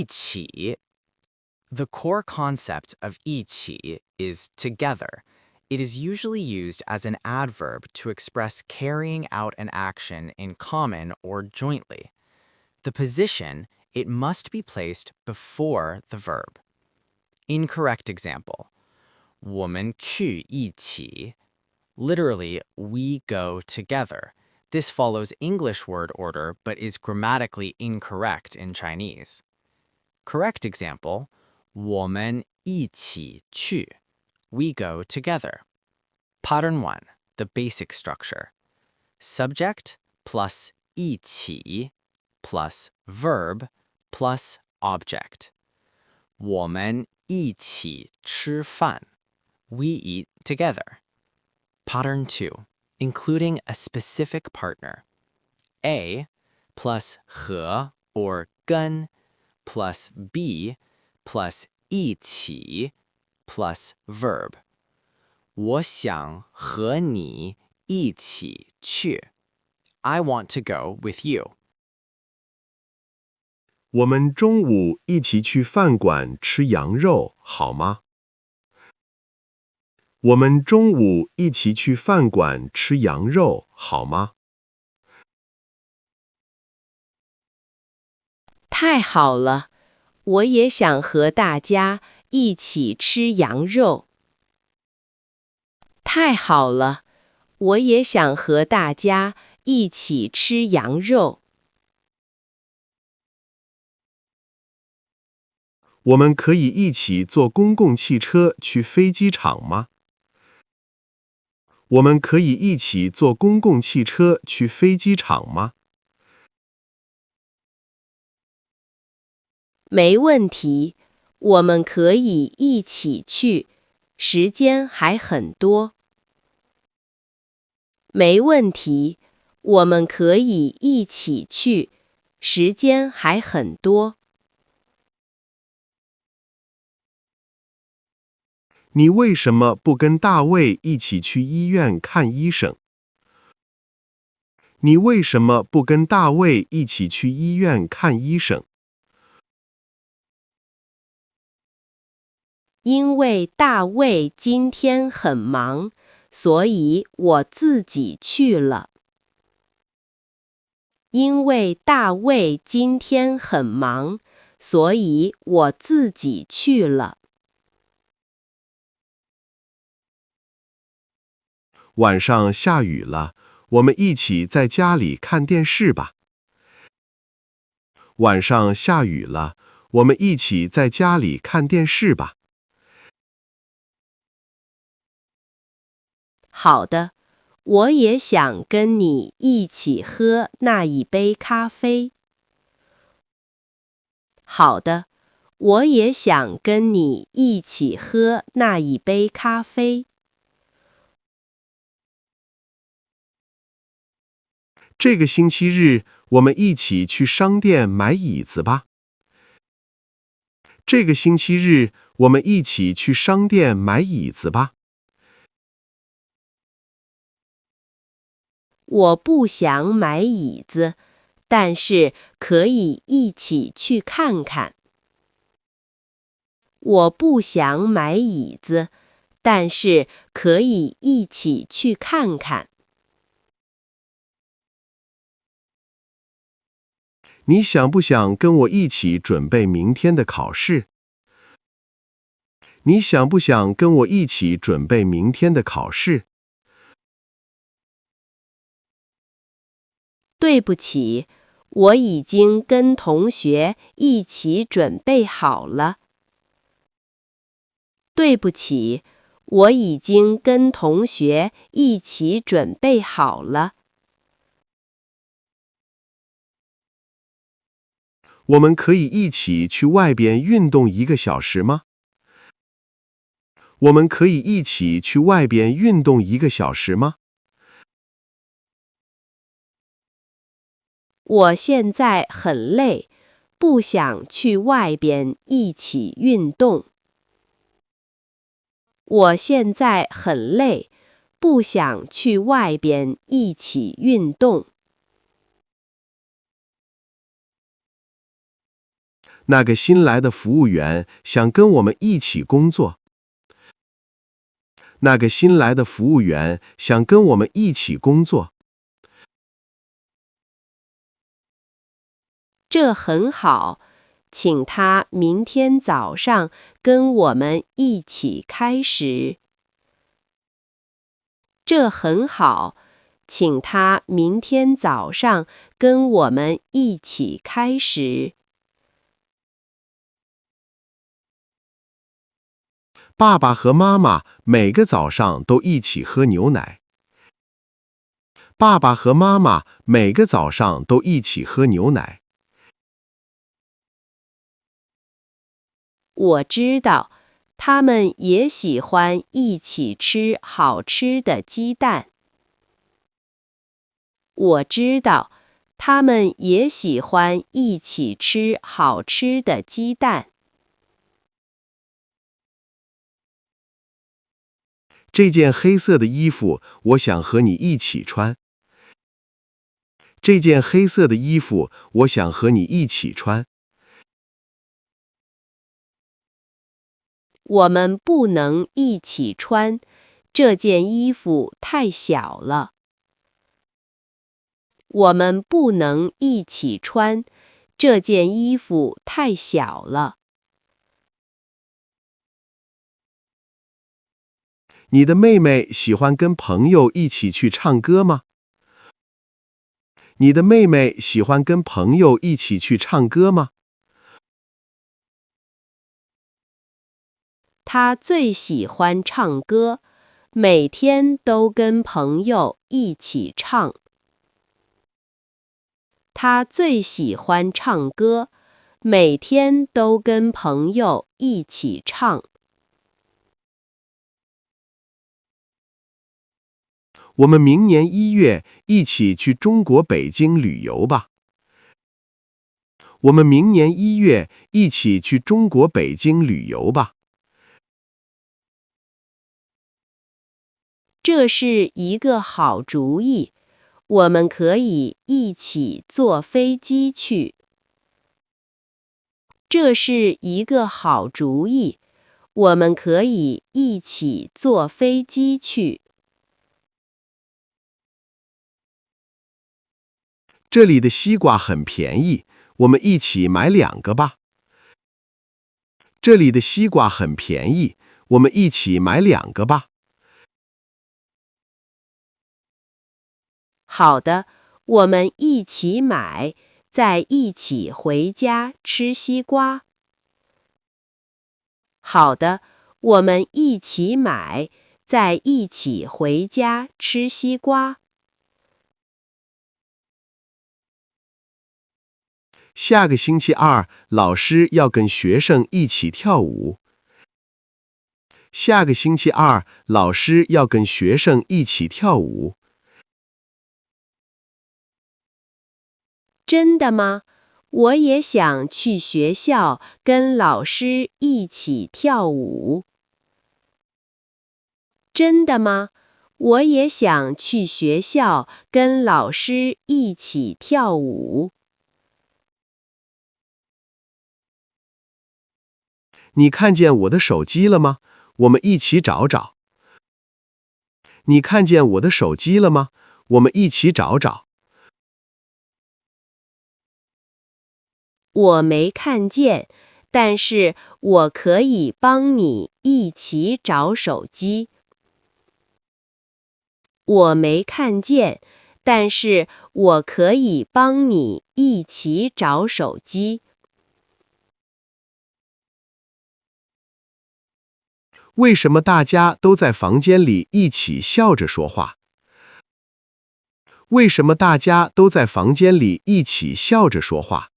一起. The core concept of 一起 is together. It is usually used as an adverb to express carrying out an action in common or jointly. The position, it must be placed before the verb. Incorrect example. 我们去一起. Literally, we go together. This follows English word order but is grammatically incorrect in Chinese. Correct example, 我们一起去. We go together. Pattern 1, the basic structure. Subject plus 一起 plus verb plus object. 我们一起吃饭. We eat together. Pattern 2, including a specific partner. A plus 和 or 跟 plus B plus 一起 plus verb. 我想和你一起去. I want to go with you. 我们中午一起去饭馆吃羊肉，好吗？我们中午一起去饭馆吃羊肉，好吗？太好了，我也想和大家一起吃羊肉。太好了，我也想和大家一起吃羊肉。我们可以一起坐公共汽车去飞机场吗？我们可以一起坐公共汽车去飞机场吗？没问题，我们可以一起去，时间还很多。没问题，我们可以一起去，时间还很多。你为什么不跟大卫一起去医院看医生？你为什么不跟大卫一起去医院看医生？因为大卫今天很忙，所以我自己去了。因为大卫今天很忙，所以我自己去了。晚上下雨了，我们一起在家里看电视吧。晚上下雨了，我们一起在家里看电视吧。好的，我也想跟你一起喝那一杯咖啡。好的，我也想跟你一起喝那一杯咖啡。这个星期日，我们一起去商店买椅子吧。这个星期日，我们一起去商店买椅子吧。我不想买椅子，但是可以一起去看看。我不想买椅子，但是可以一起去看看。你想不想跟我一起准备明天的考试？你想不想跟我一起准备明天的考试？对不起，我已经跟同学一起准备好了。对不起，我已经跟同学一起准备好了。我们可以一起去外边运动1个小时吗？我们可以一起去外边运动1个小时吗？我现在很累，不想去外边一起运动。我现在很累，不想去外边一起运动。那个新来的服务员想跟我们一起工作。那个新来的服务员想跟我们一起工作。这很好，请他明天早上跟我们一起开始。这很好，请他明天早上跟我们一起开始。爸爸和妈妈每个早上都一起喝牛奶。爸爸和妈妈每个早上都一起喝牛奶。我知道，他们也喜欢一起吃好吃的鸡蛋。我知道，他们也喜欢一起吃好吃的鸡蛋。这件黑色的衣服，我想和你一起穿。这件黑色的衣服，我想和你一起穿。我们不能一起穿，这件衣服太小了。我们不能一起穿，这件衣服太小了。你的妹妹喜欢跟朋友一起去唱歌吗？你的妹妹喜欢跟朋友一起去唱歌吗？她最喜欢唱歌，每天都跟朋友一起唱。她最喜欢唱歌，每天都跟朋友一起唱。我们明年1月一起去中国北京旅游吧。我们明年1月一起去中国北京旅游吧。这是一个好主意，我们可以一起坐飞机去。这是一个好主意，我们可以一起坐飞机去。这里的西瓜很便宜，我们一起买2个吧。这里的西瓜很便宜，我们一起买2个吧。好的，我们一起买，再一起回家吃西瓜。好的，我们一起买，再一起回家吃西瓜。下个星期2，老师要跟学生一起跳舞。下个星期2，老师要跟学生一起跳舞。真的吗？我也想去学校跟老师一起跳舞。真的吗？我也想去学校跟老师一起跳舞。你看见我的手机了吗？我们一起找找。你看见我的手机了吗？我们一起找找。我没看见，但是我可以帮你一起找手机。我没看见，但是我可以帮你一起找手机。为什么大家都在房间里一起笑着说话？为什么大家都在房间里一起笑着说话？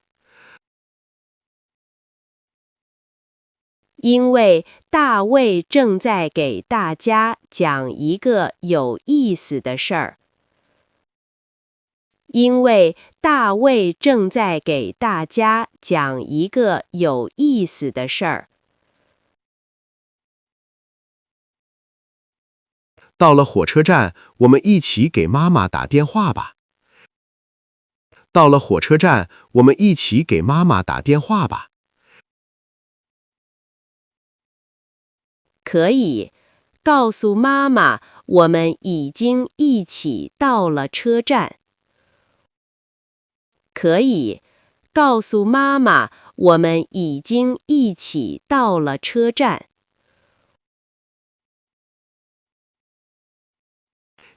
因为大卫正在给大家讲一个有意思的事儿。因为大卫正在给大家讲一个有意思的事儿。到了火车站，我们一起给妈妈打电话吧。到了火车站，我们一起给妈妈打电话吧。可以，告诉妈妈我们已经一起到了车站。可以，告诉妈妈我们已经一起到了车站。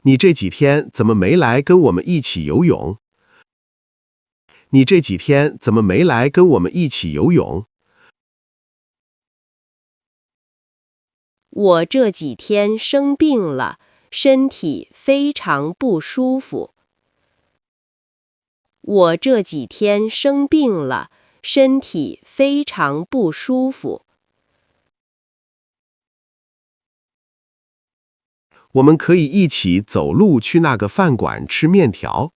你这几天怎么没来跟我们一起游泳？你这几天怎么没来跟我们一起游泳？我这几天生病了，身体非常不舒服。我这几天生病了，身体非常不舒服。我们可以一起走路去那个饭馆吃面条。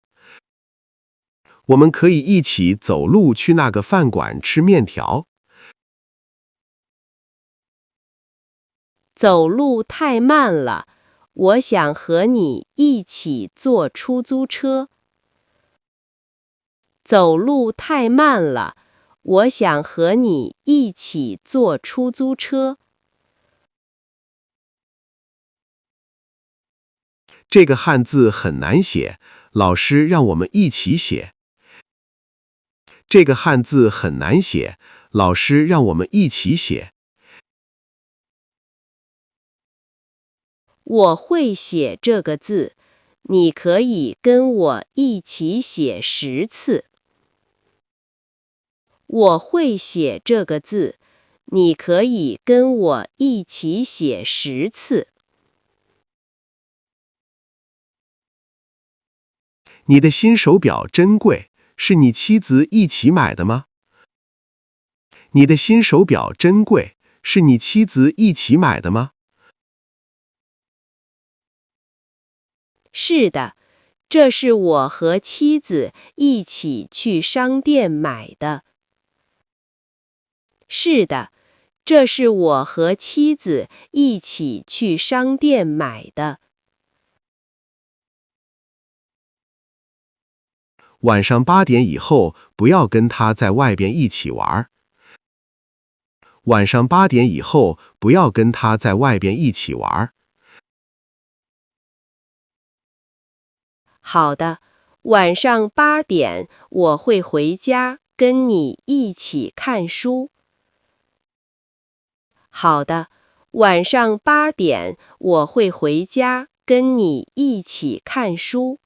我们可以一起走路去那个饭馆吃面条。走路太慢了，我想和你一起坐出租车。走路太慢了，我想和你一起坐出租车。这个汉字很难写，老师让我们一起写。这个汉字很难写，老师让我们一起写。我会写这个字，你可以跟我一起写10次。我会写这个字，你可以跟我一起写10次。你的新手表真贵，是你妻子一起买的吗？你的新手表真贵，是你妻子一起买的吗？是的，这是我和妻子一起去商店买的。是的，这是我和妻子一起去商店买的。晚上8点以后不要跟他在外边一起玩。晚上8点以后不要跟他在外边一起玩。好的，晚上8点我会回家跟你一起看书。好的，晚上8点我会回家跟你一起看书。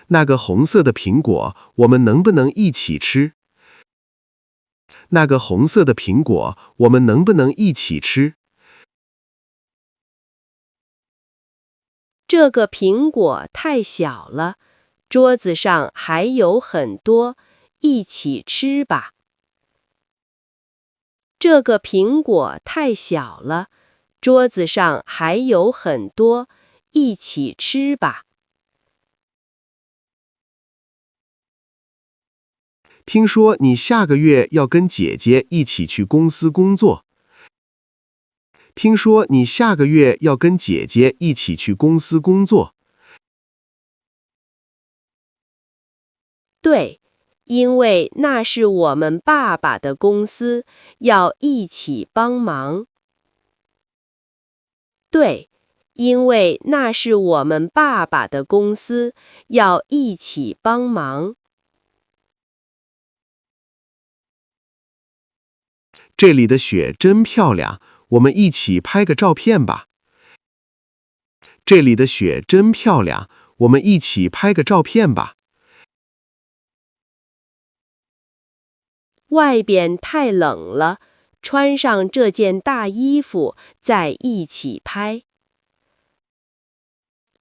那个红色的苹果，我们能不能一起吃？那个红色的苹果，我们能不能一起吃？这个苹果太小了，桌子上还有很多，一起吃吧。这个苹果太小了，桌子上还有很多，一起吃吧。听说你下个月要跟姐姐一起去公司工作。听说你下个月要跟姐姐一起去公司工作。对，因为那是我们爸爸的公司，要一起帮忙。对，因为那是我们爸爸的公司，要一起帮忙。这里的雪真漂亮，我们一起拍个照片吧。这里的雪真漂亮，我们一起拍个照片吧。外边太冷了，穿上这件大衣服再一起拍。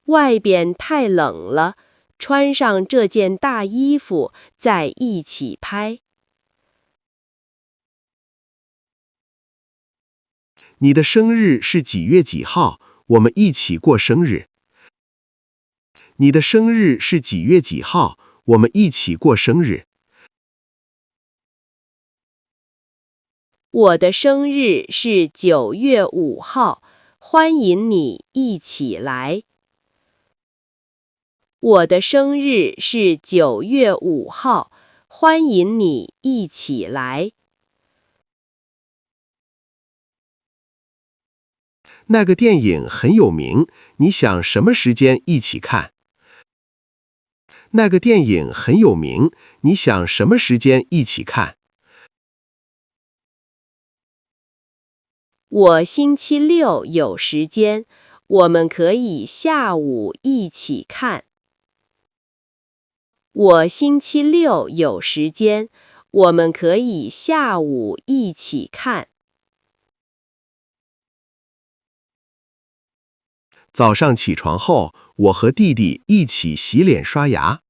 外边太冷了，穿上这件大衣服再一起拍。你的生日是几月几号？我们一起过生日。你的生日是几月几号？我们一起过生日。我的生日是9月5号，欢迎你一起来。我的生日是9月5号，欢迎你一起来。那个电影很有名，你想什么时间一起看？那个电影很有名，你想什么时间一起看？我星期六有时间，我们可以下午一起看。我星期六有时间，我们可以下午一起看。早上起床后，我和弟弟一起洗脸刷牙。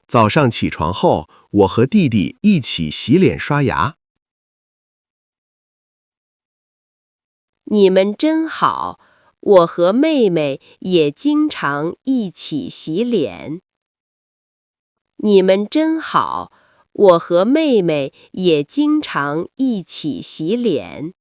早上起床后，我和弟弟一起洗脸刷牙。你们真好，我和妹妹也经常一起洗脸。你们真好，我和妹妹也经常一起洗脸。